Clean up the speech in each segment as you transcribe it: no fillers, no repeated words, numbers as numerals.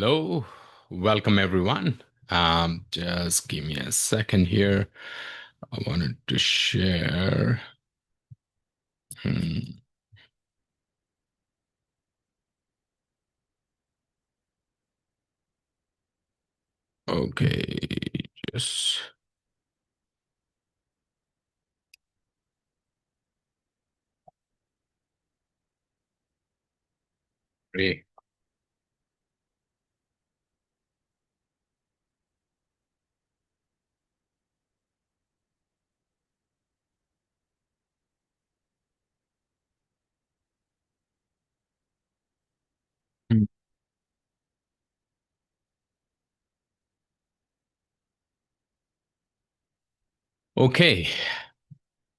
Hello, welcome everyone. Just give me a second here. I wanted to share. Hmm, okay, just great. Hmm. Okay,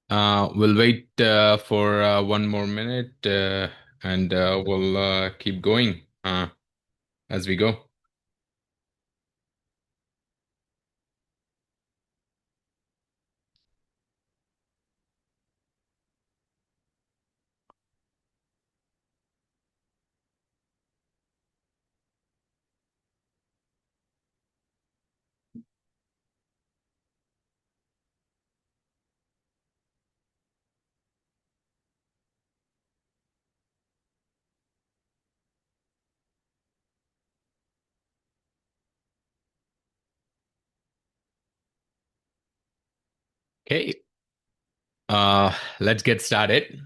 we'll wait for one more minute and we'll keep going as we go. Okay, let's get started.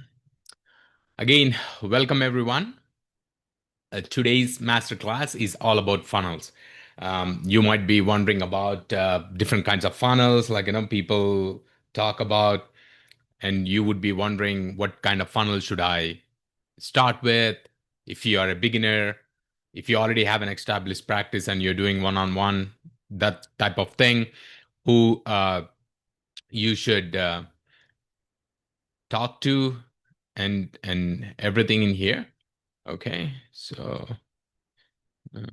Again, welcome everyone. Today's masterclass is all about funnels. You might be wondering about different kinds of funnels, like people talk about, and you would be wondering what kind of funnel should I start with if you are a beginner, if you already have an established practice and you're doing one-on-one, that type of thing, who you should talk to, and everything in here. Okay, so. uh,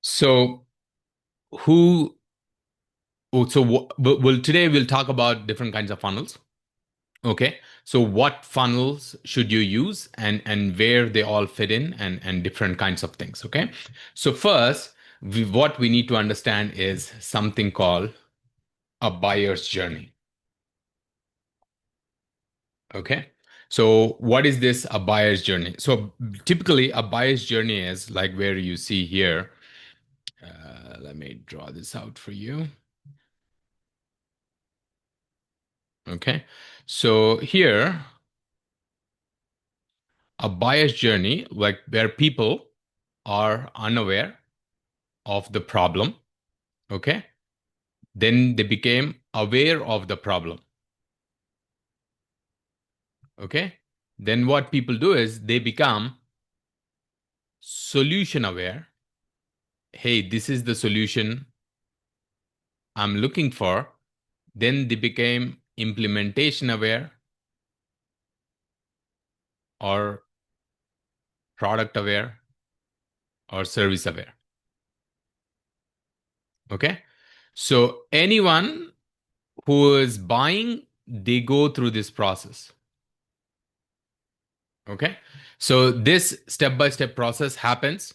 So who well, today we'll talk about different kinds of funnels. Okay. So what funnels should you use and where they all fit in and different kinds of things. Okay. So first, what we need to understand is something called a buyer's journey. Okay. So what is this a buyer's journey? So typically a buyer's journey is like where you see here. Let me draw this out for you. Okay. So here a buyer's journey, like where people are unaware of the problem, okay? Then they became aware of the problem, okay? Then what people do is they become solution aware. Hey, this is the solution I'm looking for. Then they became implementation aware or product aware or service aware, okay? So anyone who is buying, they go through this process. Okay. So this step by step process happens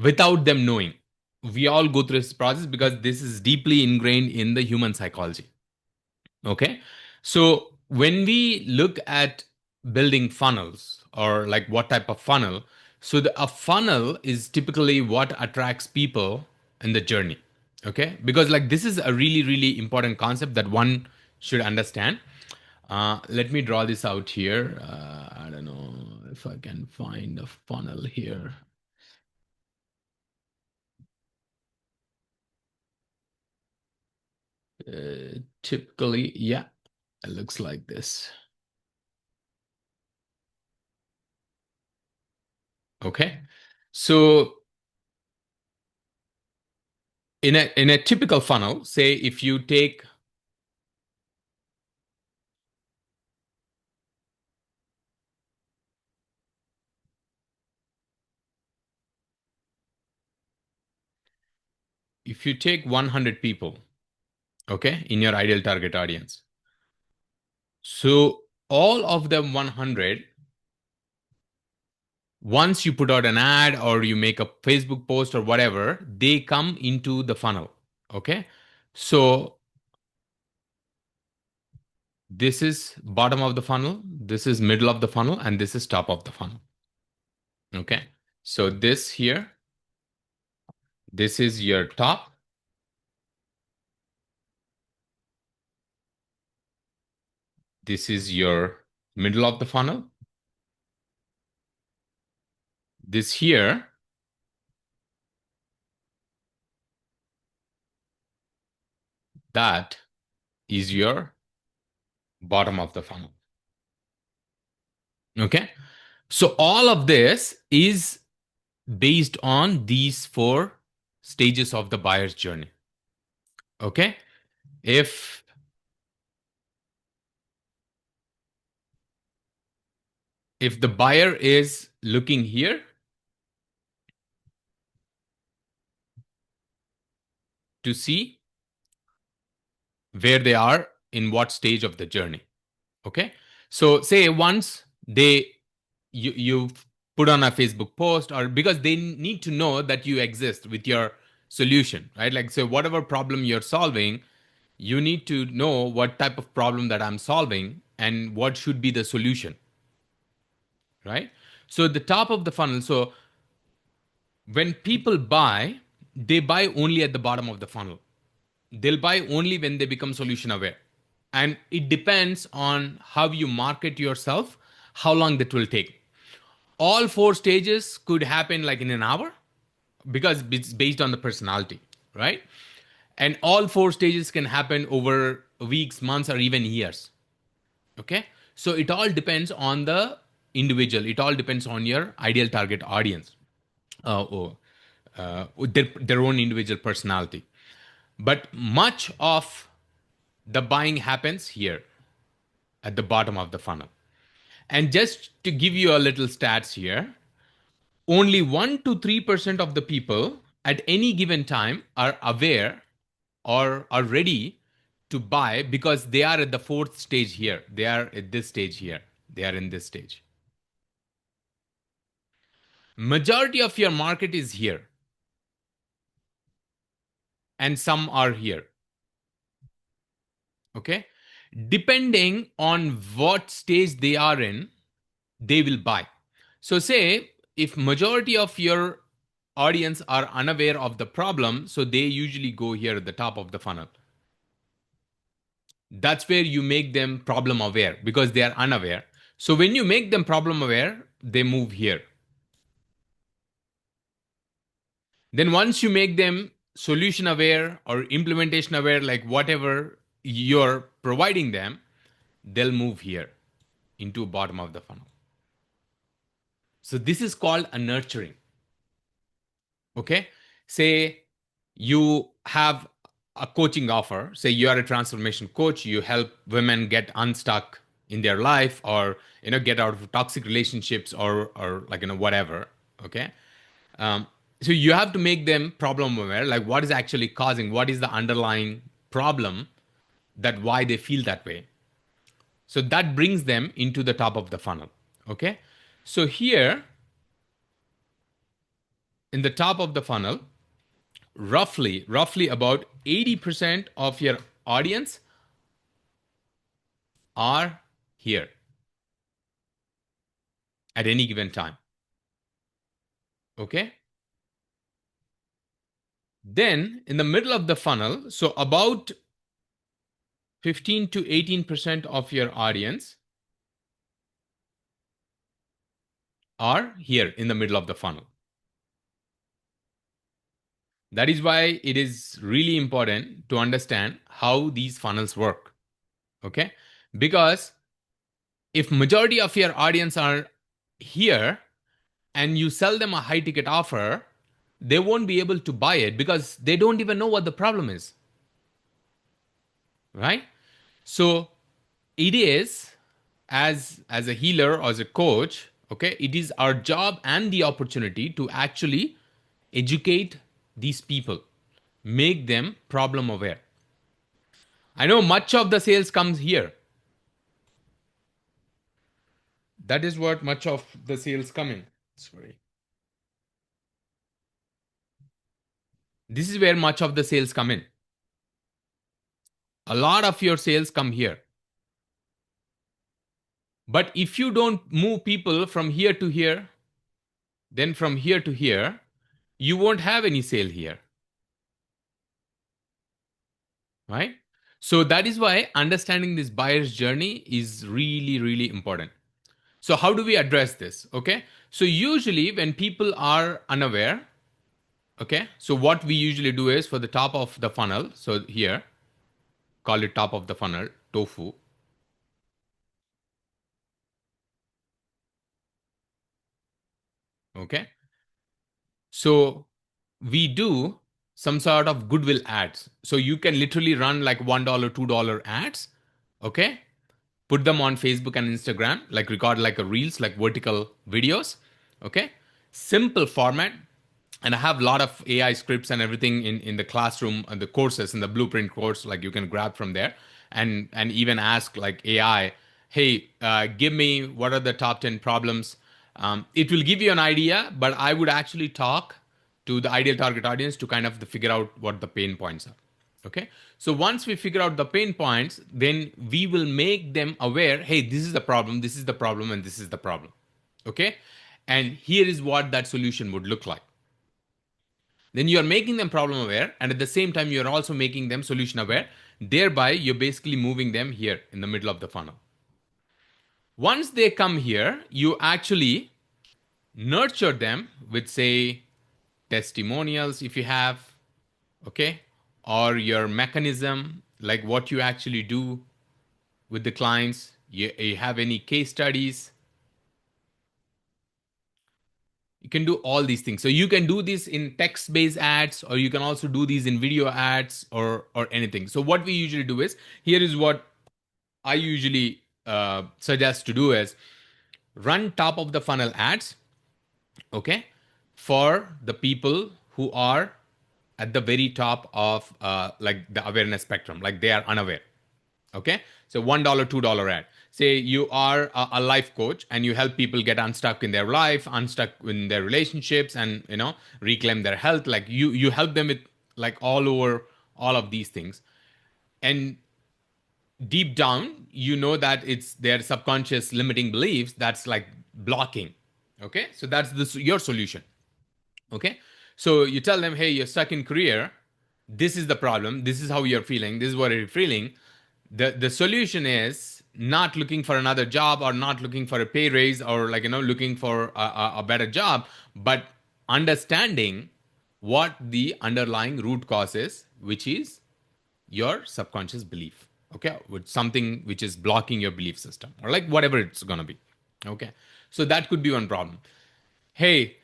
without them knowing. We all go through this process because this is deeply ingrained in the human psychology. Okay. So when we look at building funnels or like what type of funnel, so a funnel is typically what attracts people in the journey. Okay. Because like this is a really, really important concept that one should understand. Let me draw this out here. I don't know if I can find a funnel here. Typically, yeah, it looks like this. Okay. So in a typical funnel, say if you take 100 people, okay, in your ideal target audience. So all of them 100 Once you put out an ad or you make a Facebook post or whatever, they come into the funnel. Okay. So this is bottom of the funnel, this is middle of the funnel, and this is top of the funnel. Okay. So this here, this is your top. This is your middle of the funnel. This here, that is your bottom of the funnel. Okay. So all of this is based on these four stages of the buyer's journey. Okay. If the buyer is looking here to see where they are in what stage of the journey. Okay. So say once you put on a Facebook post, or because they need to know that you exist with your solution, right? Like, so whatever problem you're solving, you need to know what type of problem that I'm solving and what should be the solution, right? So the top of the funnel. So when people buy, they buy only at the bottom of the funnel. They'll buy only when they become solution aware. And it depends on how you market yourself, how long that will take. All four stages could happen like in an hour because it's based on the personality, right? And all four stages can happen over weeks, months, or even years. Okay. So it all depends on the individual, it all depends on your ideal target audience, or their own individual personality. But much of the buying happens here at the bottom of the funnel. And just to give you a little stats here, only 1 to 3% of the people at any given time are aware or are ready to buy because they are at the fourth stage here. They are at this stage here. They are in this stage. Majority of your market is here and some are here. Okay. Depending on what stage they are in, they will buy. So say if majority of your audience are unaware of the problem, so they usually go here at the top of the funnel. That's where you make them problem aware because they are unaware. So when you make them problem aware, they move here. Then once you make them solution aware or implementation aware, like whatever you're providing them, they'll move here into bottom of the funnel. So this is called a nurturing. Okay. Say you have a coaching offer. Say you are a transformation coach. You help women get unstuck in their life, or get out of toxic relationships, or like whatever. Okay. So you have to make them problem aware, like what is actually causing, what is the underlying problem, that why they feel that way. So that brings them into the top of the funnel. Okay. So here in the top of the funnel, roughly about 80% of your audience are here at any given time. Okay. Then in the middle of the funnel, so about 15 to 18% of your audience are here in the middle of the funnel. That is why it is really important to understand how these funnels work. Okay. Because if majority of your audience are here and you sell them a high ticket offer, they won't be able to buy it because they don't even know what the problem is. Right? So it is, as a healer or as a coach, okay, it is our job and the opportunity to actually educate these people, make them problem aware. I know much of the sales comes here. That is what much of the sales come in. Sorry. This is where much of the sales come in. A lot of your sales come here. But if you don't move people from here to here, then from here to here, you won't have any sale here. Right? So that is why understanding this buyer's journey is really, really important. So how do we address this? Okay. So usually when people are unaware, okay, so what we usually do is for the top of the funnel, so here, call it top of the funnel, TOFU. Okay. So we do some sort of goodwill ads. So you can literally run like $1, $2 ads. Okay. Put them on Facebook and Instagram, like record like a reels, like vertical videos. Okay. Simple format. And I have a lot of AI scripts and everything in the classroom and the courses in the blueprint course, like you can grab from there and even ask like AI, hey, give me what are the top 10 problems. It will give you an idea, but I would actually talk to the ideal target audience to kind of figure out what the pain points are. Okay. So once we figure out the pain points, then we will make them aware, hey, this is the problem, this is the problem, and this is the problem. Okay. And here is what that solution would look like. Then you are making them problem aware, and at the same time you're also making them solution aware. Thereby you're basically moving them here in the middle of the funnel. Once they come here, you actually nurture them with, say, testimonials if you have, okay, or your mechanism, like what you actually do with the clients. You have any case studies. You can do all these things. So you can do this in text-based ads, or you can also do these in video ads, or anything. So what we usually do is, here is what I usually suggest to do is run top of the funnel ads, okay, for the people who are at the very top of like the awareness spectrum, like they are unaware. Okay. So $1, $2 ad. Say you are a life coach and you help people get unstuck in their life, unstuck in their relationships, and reclaim their health. Like you help them with like all over all of these things. And deep down, you know that it's their subconscious limiting beliefs that's like blocking. Okay. So that's your solution. Okay. So you tell them, hey, you're stuck in career. This is the problem. This is how you're feeling. This is what you're feeling. The solution is not looking for another job, or not looking for a pay raise, or like looking for a better job, but understanding what the underlying root cause is, which is your subconscious belief. Okay. With something which is blocking your belief system, or like whatever it's going to be. Okay. So that could be one problem. Hey,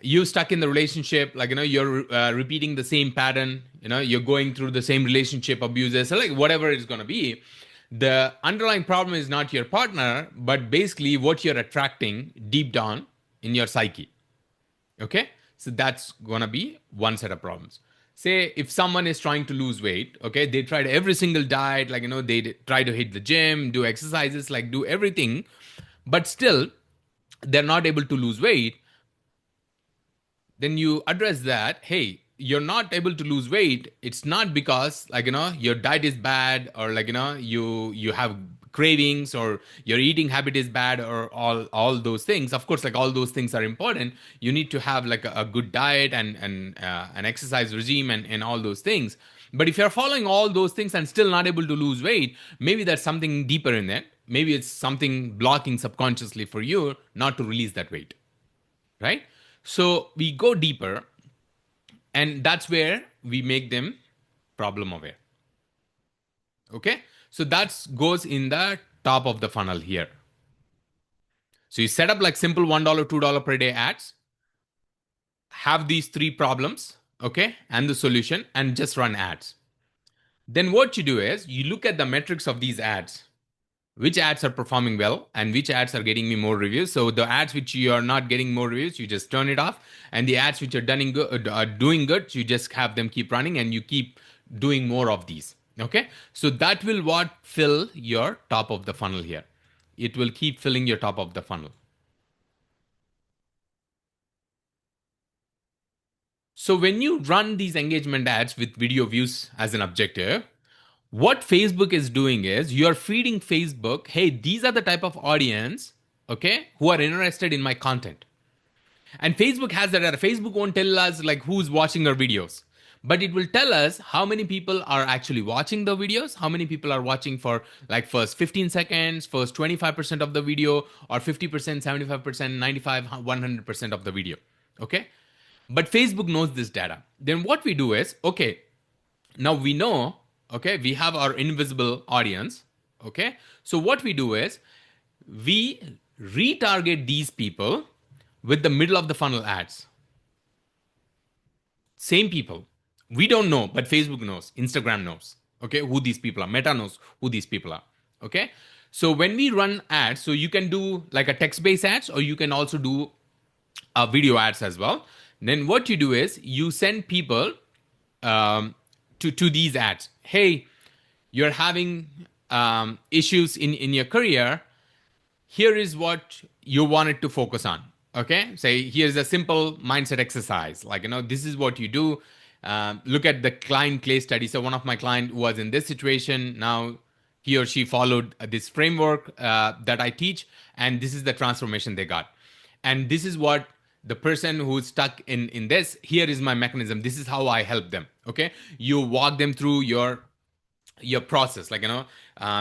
you stuck in the relationship, like you're repeating the same pattern, you're going through the same relationship abuses, so like whatever it's going to be, the underlying problem is not your partner, but basically what you're attracting deep down in your psyche. Okay. So that's going to be one set of problems. Say if someone is trying to lose weight, okay, they tried every single diet, like they try to hit the gym, do exercises, like do everything, but still they're not able to lose weight. Then you address that, hey, you're not able to lose weight, it's not because like your diet is bad, or like you have cravings, or your eating habit is bad, or all those things. Of course, like all those things are important. You need to have like a good diet and an exercise regime and all those things. But if you're following all those things and still not able to lose weight, maybe there's something deeper in it. Maybe it's something blocking subconsciously for you not to release that weight, right? So we go deeper, and that's where we make them problem aware. Okay. So that goes in the top of the funnel here. So you set up like simple $1, $2 per day ads, have these three problems, okay, and the solution, and just run ads. Then what you do is you look at the metrics of these ads, which ads are performing well and which ads are getting me more reviews. So the ads which you are not getting more reviews, you just turn it off, and the ads which are doing good, you just have them keep running, and you keep doing more of these. Okay. So that will what fill your top of the funnel here. It will keep filling your top of the funnel. So when you run these engagement ads with video views as an objective, what Facebook is doing is you're feeding Facebook, hey, these are the type of audience, okay, who are interested in my content. And Facebook has that data. Facebook won't tell us like who's watching our videos, but it will tell us how many people are actually watching the videos, how many people are watching for like first 15 seconds, first 25% of the video, or 50%, 75%, 95, 100% of the video. Okay. But Facebook knows this data. Then what we do is, okay, now we know, okay, we have our invisible audience. Okay. So what we do is we retarget these people with the middle of the funnel ads. Same people. We don't know, but Facebook knows, Instagram knows, okay, who these people are. Meta knows who these people are. Okay. So when we run ads, so you can do like a text-based ads, or you can also do video ads as well. Then what you do is you send people to these ads. Hey, you're having issues in your career. Here is what you wanted to focus on. Okay, say here's a simple mindset exercise. Like, this is what you do. Look at the client case study. So one of my clients was in this situation. Now he or she followed this framework that I teach, and this is the transformation they got. And this is what the person who's stuck in this, here is my mechanism. This is how I help them. Okay, you walk them through your process, like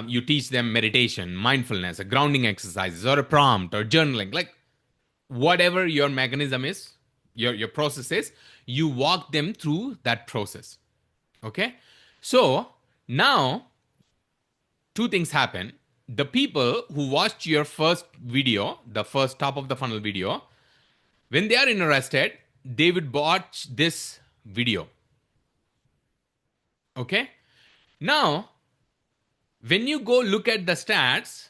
you teach them meditation, mindfulness, a grounding exercises, or a prompt, or journaling, like whatever your mechanism is, your process is, you walk them through that process. Okay, so now two things happen. The people who watched your first video, the first top of the funnel video, when they are interested, they would watch this video. Okay, now when you go look at the stats,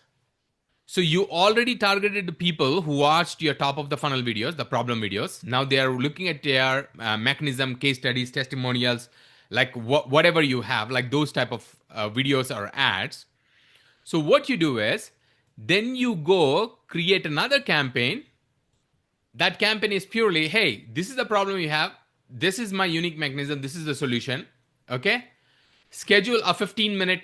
so you already targeted the people who watched your top of the funnel videos, the problem videos. Now they are looking at their mechanism, case studies, testimonials, like whatever you have, like those type of videos or ads. So what you do is then you go create another campaign. That campaign is purely, hey, this is the problem you have. This is my unique mechanism. This is the solution. Okay. Schedule a 15-minute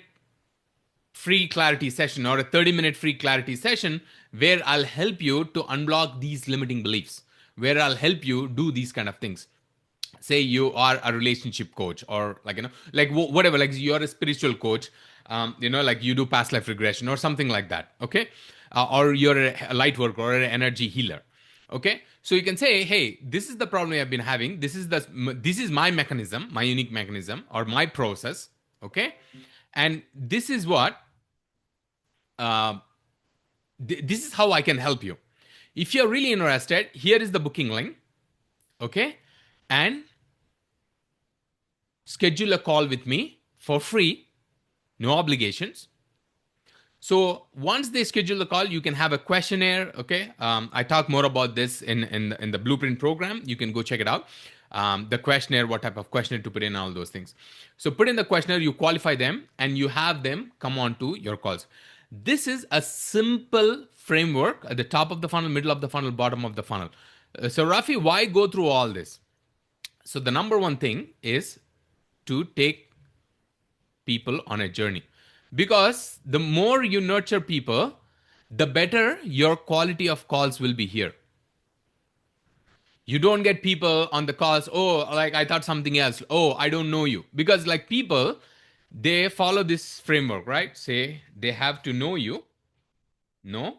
free clarity session or a 30-minute free clarity session where I'll help you to unblock these limiting beliefs, where I'll help you do these kind of things. Say you are a relationship coach, or like whatever, like you're a spiritual coach, like you do past life regression or something like that. Okay. Or you're a light worker or an energy healer. Okay. So you can say, hey, this is the problem I've been having. This is my mechanism, my unique mechanism, or my process. Okay. And this is what, this is how I can help you. If you're really interested, here is the booking link. Okay. And schedule a call with me for free, no obligations. So once they schedule the call, you can have a questionnaire. Okay. I talk more about this in the blueprint program. You can go check it out. The questionnaire, what type of questionnaire to put in, all those things. So put in the questionnaire, you qualify them, and you have them come on to your calls. This is a simple framework at the top of the funnel, middle of the funnel, bottom of the funnel. So Rafi, why go through all this? So the number one thing is to take people on a journey, because the more you nurture people, the better your quality of calls will be here. You don't get people on the calls, oh, like I thought something else. Oh, I don't know you. Because like people, they follow this framework, right? Say they have to know you. No.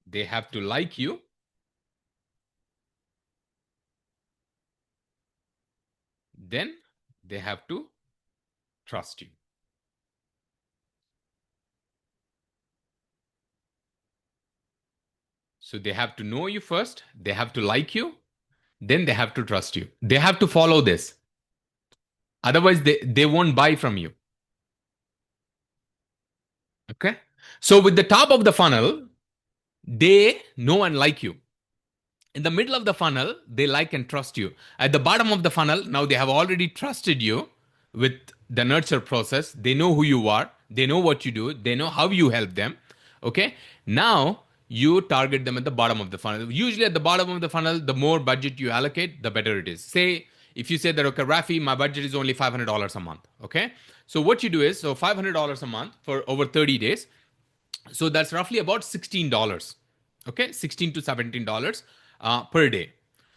They have to like you. Then they have to trust you. So they have to know you first. They have to like you. Then they have to trust you. They have to follow this. Otherwise, they won't buy from you. Okay. So with the top of the funnel, they know and like you. In the middle of the funnel, they like and trust you. At the bottom of the funnel, now they have already trusted you with the nurture process. They know who you are. They know what you do. They know how you help them. Okay. Now you target them at the bottom of the funnel. Usually at the bottom of the funnel, the more budget you allocate, the better it is. Say, if you say that, okay, Rafi, my budget is only $500 a month. Okay. So what you do is, so $500 a month for over 30 days. So that's roughly about $16. Okay. 16 to $17 per day.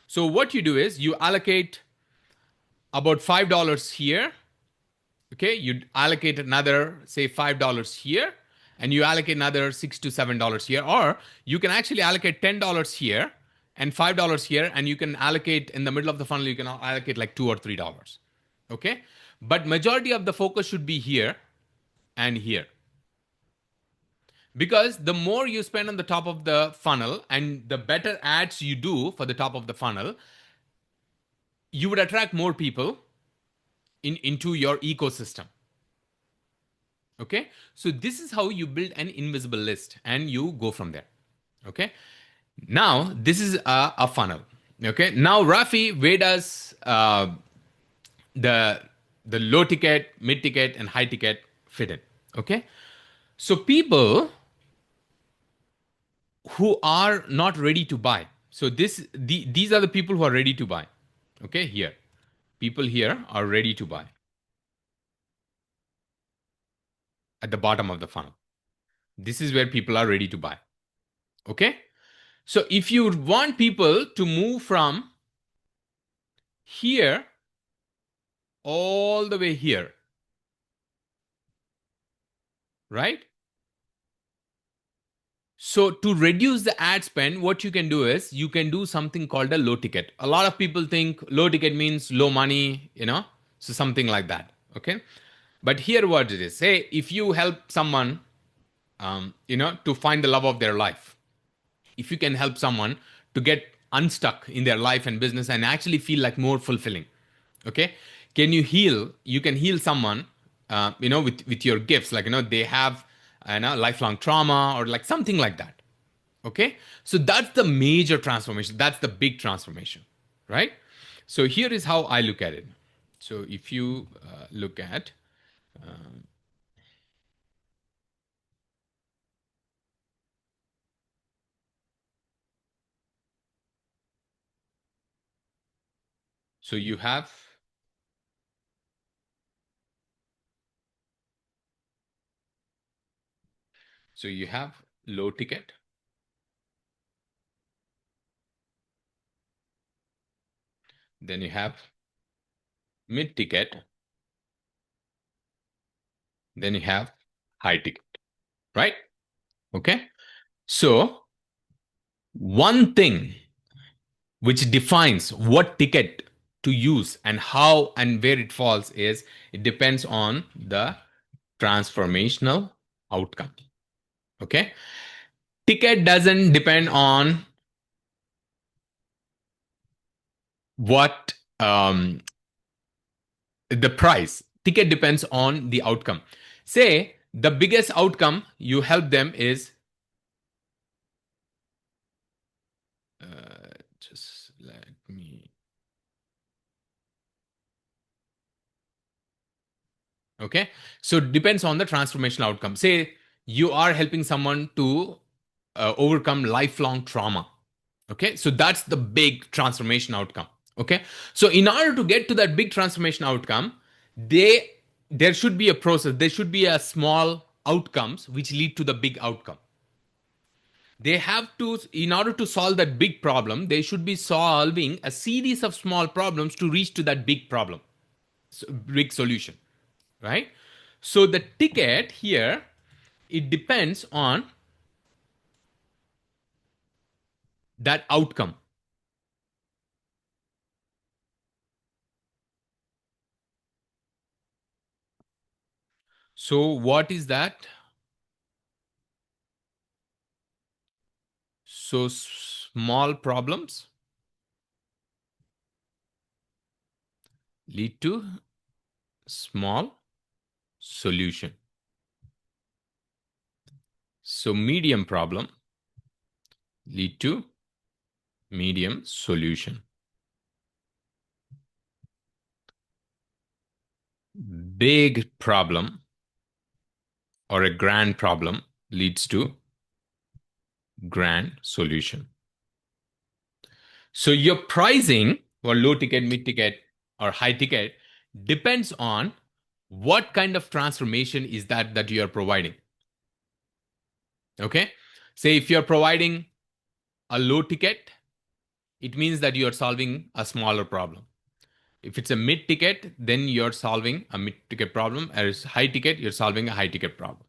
So what you do is you allocate about $5 here. Okay, you allocate another, say, $5 here, and you allocate another $6 to $7 here, or you can actually allocate $10 here and $5 here, and you can allocate in the middle of the funnel, you can allocate like $2 or $3. Okay, but majority of the focus should be here and here, because the more you spend on the top of the funnel and the better ads you do for the top of the funnel, you would attract more people into your ecosystem. Okay, so this is how you build an invisible list and you go from there. Okay, now this is a funnel. Okay, now Rafi, where does the the low ticket, mid ticket, and high ticket fit in? Okay, so people who are not ready to buy. So these are the people who are ready to buy. Okay, here, people here are ready to buy at the bottom of the funnel. This is where people are ready to buy. Okay, so if you want people to move from here all the way here, right? So to reduce the ad spend, what you can do is you can do something called a low ticket. A lot of people think low ticket means low money, so something like that. Okay. But here what it is, say if you help someone, to find the love of their life, if you can help someone to get unstuck in their life and business and actually feel like more fulfilling. Okay, you can heal someone, with your gifts, like, they have lifelong trauma or like something like that. Okay, so that's the major transformation, that's the big transformation, right? So here is how I look at it. So if you look at, so you have low ticket, then you have mid ticket, then you have high ticket, right? Okay, so one thing which defines what ticket to use and how and where it falls is it depends on the transformational outcome. Okay, ticket doesn't depend on what the price. Ticket depends on the outcome. Say the biggest outcome you help them is, just let me, okay, so it depends on the transformational outcome. Say you are helping someone to overcome lifelong trauma. Okay, so that's the big transformation outcome. Okay, so in order to get to that big transformation outcome, they there should be a process, there should be a small outcomes which lead to the big outcome. They have to, in order to solve that big problem, they should be solving a series of small problems to reach to that big problem, big solution, right? So the ticket here, it depends on that outcome. So what is that? So small problems lead to small solution. So medium problem lead to medium solution. Big problem or a grand problem leads to grand solution. So your pricing for low ticket, mid ticket, or high ticket depends on what kind of transformation is that you are providing. Okay. Say if you're providing a low ticket, it means that you are solving a smaller problem. If it's a mid ticket, then you're solving a mid ticket problem. As high ticket, you're solving a high ticket problem.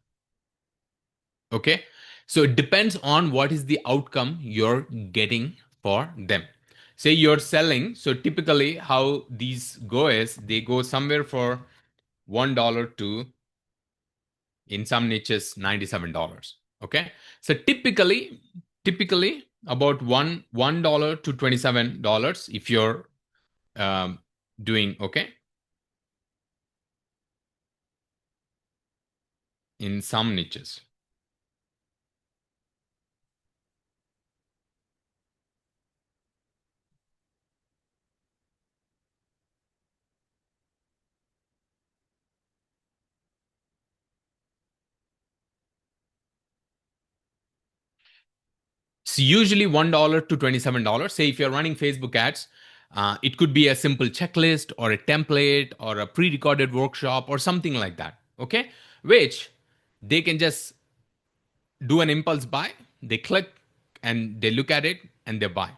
Okay. So it depends on what is the outcome you're getting for them. Say you're selling. So typically, how these go is they go somewhere for $1 to, in some niches, $97. Okay. So typically about $1 to $27 if you're doing okay in some niches. It's usually $1 to $27. Say if you're running Facebook ads, it could be a simple checklist or a template or a pre-recorded workshop or something like that. Okay, which they can just do an impulse buy. They click and they look at it and they buy.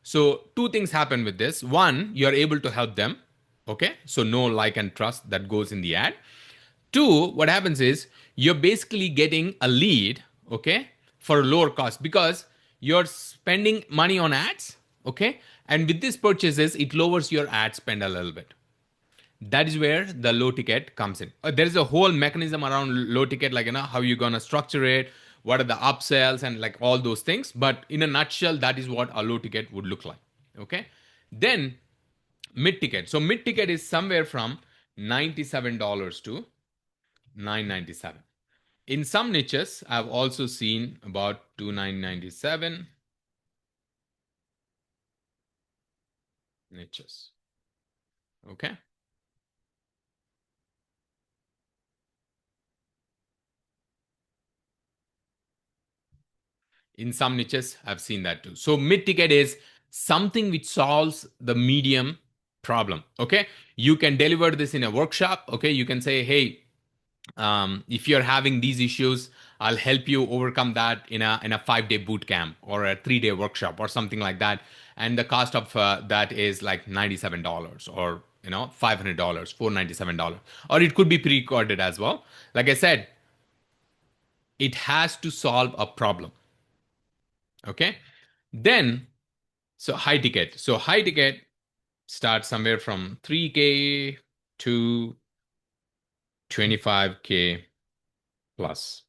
So two things happen with this. One, you're able to help them. Okay, so no like and trust that goes in the ad. Two, what happens is you're basically getting a lead, okay, for a lower cost because you're spending money on ads, okay, and with these purchases, it lowers your ad spend a little bit. That is where the low ticket comes in. There is a whole mechanism around low ticket, like how you're gonna structure it, what are the upsells, and like all those things. But in a nutshell, that is what a low ticket would look like. Okay, then mid ticket. So mid ticket is somewhere from $97 to $997. In some niches, I've also seen about $2997 niches. Okay. In some niches, I've seen that too. So mid ticket is something which solves the medium problem. Okay. You can deliver this in a workshop. Okay. You can say, hey, if you're having these issues, I'll help you overcome that in a 5-day boot camp or a 3-day workshop or something like that. And the cost of that is like $97 or $500, $497, or it could be pre-recorded as well. Like I said, it has to solve a problem. Okay, then so high ticket. So high ticket starts somewhere from 3K to 25K plus.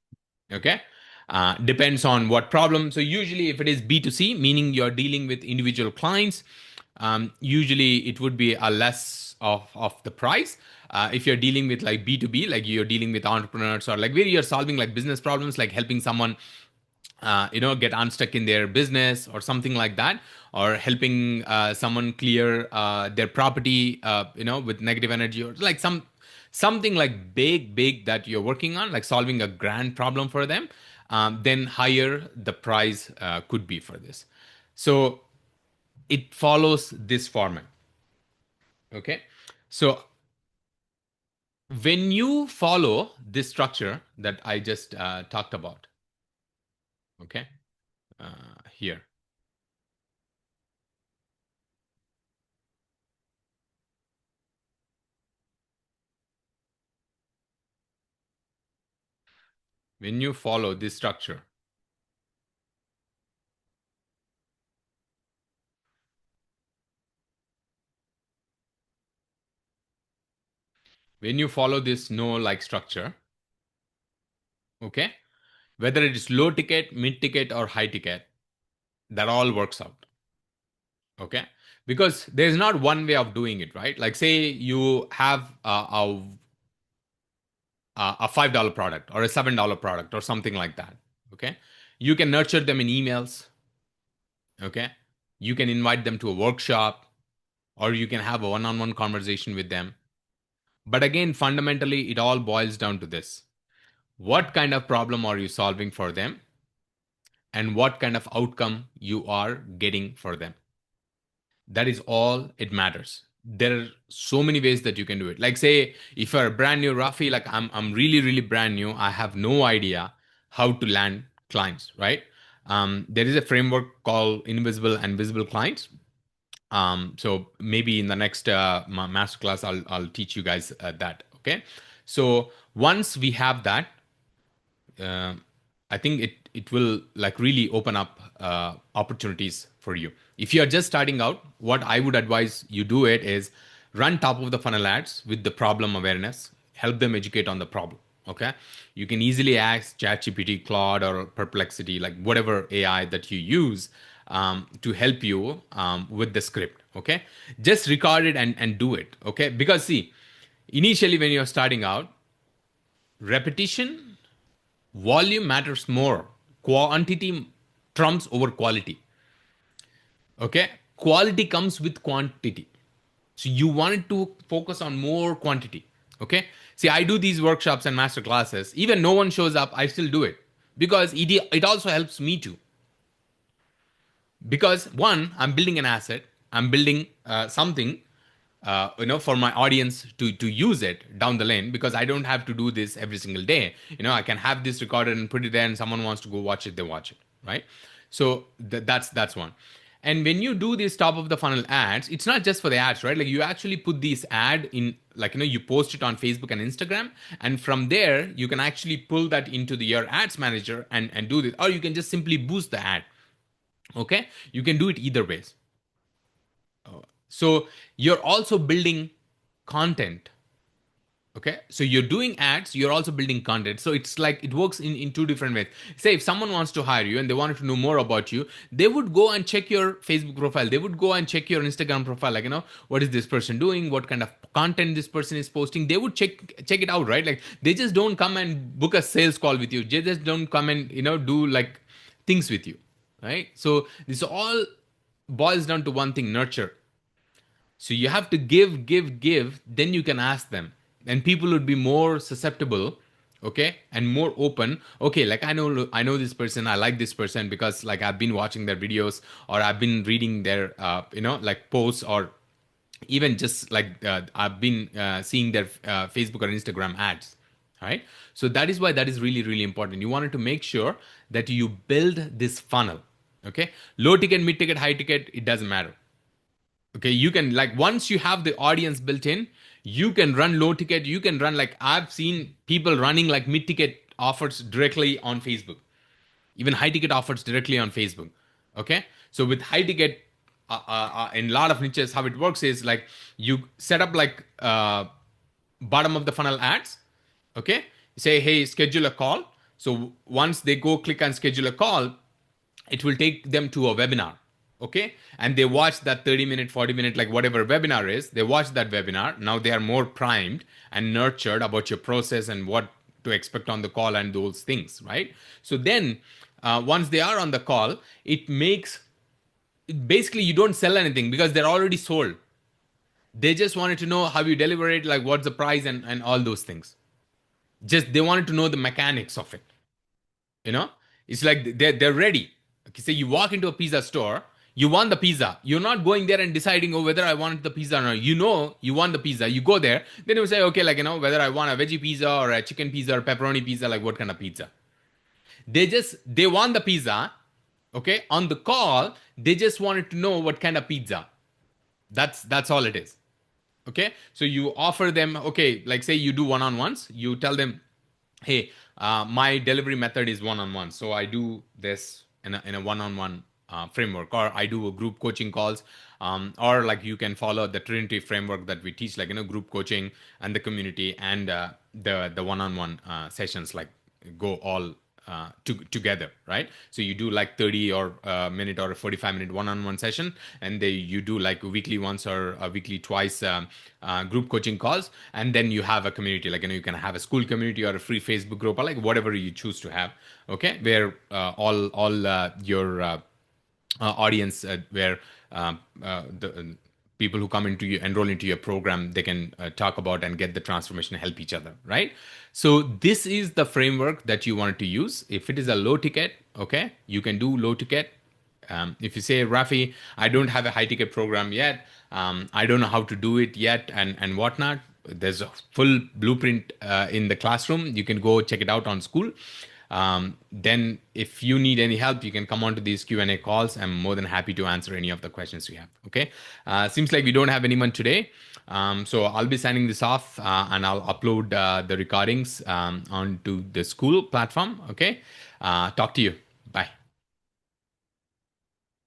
Okay. Depends on what problem. So usually if it is B2C, meaning you're dealing with individual clients, usually it would be a less of the price. If you're dealing with like B2B, like you're dealing with entrepreneurs or like where you're solving like business problems, like helping someone get unstuck in their business or something like that, or helping someone clear their property with negative energy, or like something like big that you're working on, like solving a grand problem for them, then higher the price could be for this. So it follows this format. Okay, so when you follow this structure that I just talked about, okay, here. When you follow this structure, when you follow this no like structure, okay, whether it is low ticket, mid ticket, or high ticket, that all works out. Okay, because there's not one way of doing it, right? Like say you have a $5 product or a $7 product or something like that. Okay, you can nurture them in emails. Okay, you can invite them to a workshop, or you can have a one-on-one conversation with them. But again, fundamentally, it all boils down to this: what kind of problem are you solving for them, and what kind of outcome you are getting for them. That is all it matters. There are so many ways that you can do it. Like, say if you're brand new, Rafi, like I'm really really brand new, I have no idea how to land clients, right? There is a framework called invisible and visible clients. So maybe in the next masterclass, I'll teach you guys that. Okay. So once we have that, uh, I think it will like really open up opportunities for you. If you are just starting out, what I would advise you do it is run top of the funnel ads with the problem awareness, help them educate on the problem. Okay, you can easily ask ChatGPT, Claude, or Perplexity, like whatever AI that you use to help you with the script. Okay, just record it and do it. Okay, because see, initially when you're starting out, repetition, volume matters more. Quantity trumps over quality. Okay, quality comes with quantity, so you wanted to focus on more quantity. Okay, see, I do these workshops and master classes, even no one shows up, I still do it, because it also helps me too. Because one, I'm building an asset, I'm building something, for my audience to use it down the lane, because I don't have to do this every single day. I can have this recorded and put it there, and someone wants to go watch it, they watch it, right? So that's one. And when you do these top of the funnel ads, it's not just for the ads, right? Like, you actually put this ad in, like, you post it on Facebook and Instagram, and from there you can actually pull that into your ads manager and do this, or you can just simply boost the ad. Okay, you can do it either ways. So you're also building content. Okay, so you're doing ads, you're also building content. So it's like it works in two different ways. Say if someone wants to hire you and they wanted to know more about you, they would go and check your Facebook profile, they would go and check your Instagram profile, like, what is this person doing, what kind of content this person is posting. They would check it out, right? Like, they just don't come and book a sales call with you, they just don't come and do like things with you, right? So this all boils down to one thing: nurture. So you have to give, then you can ask them. And people would be more susceptible, okay, and more open. Okay, like, I know this person, I like this person because, like, I've been watching their videos, or I've been reading their like posts, or even just like I've been seeing their Facebook or Instagram ads. Right? So that is why that is really really important. You wanted to make sure that you build this funnel. Okay, low ticket, mid ticket, high ticket, it doesn't matter. Okay, you can, like, once you have the audience built in, you can run low ticket, you can run, like, I've seen people running like mid ticket offers directly on Facebook, even high ticket offers directly on Facebook. Okay, so with high ticket, in a lot of niches, how it works is like you set up like bottom of the funnel ads. Okay, say, hey, schedule a call. So once they go click and schedule a call, it will take them to a webinar. Okay, and they watch that 30-minute, 40-minute, like whatever webinar is, they watch that webinar. Now they are more primed and nurtured about your process and what to expect on the call and those things, right? So then once they are on the call, it makes, basically, you don't sell anything because they're already sold. They just wanted to know how you deliver it, like what's the price, and all those things. Just they wanted to know the mechanics of it. You know, it's like they're ready. Okay, say you walk into a pizza store, you want the pizza. You're not going there and deciding, oh, whether I want the pizza or not. You want the pizza. You go there, then you say, okay, like, whether I want a veggie pizza or a chicken pizza or pepperoni pizza, like what kind of pizza. They want the pizza. Okay, on the call, they just wanted to know what kind of pizza. That's all it is. Okay, so you offer them, okay, like, say you do one-on-ones, you tell them, hey, my delivery method is one-on-one, so I do this in a one-on-one framework, or I do a group coaching calls, or like you can follow the Trinity framework that we teach, like, group coaching and the community and the one-on-one sessions, like, go all together, right? So you do like 30 or a minute or a 45-minute one-on-one session, and you do like weekly once or a weekly twice group coaching calls, and then you have a community, like, you can have a school community or a free Facebook group, or like whatever you choose to have. Okay, where all your audience, where the people who come into you, enroll into your program, they can talk about and get the transformation, help each other, right? So this is the framework that you want to use. If it is a low ticket, Okay, you can do low ticket. If you say, Rafi, I don't have a high ticket program yet, I don't know how to do it yet, and whatnot. There's a full blueprint in the classroom. You can go check it out on Skool. Then, if you need any help, you can come on to these Q&A calls. I'm more than happy to answer any of the questions you have. Okay. Seems like we don't have anyone today. So I'll be signing this off and I'll upload the recordings onto the Skool platform. Okay. Talk to you.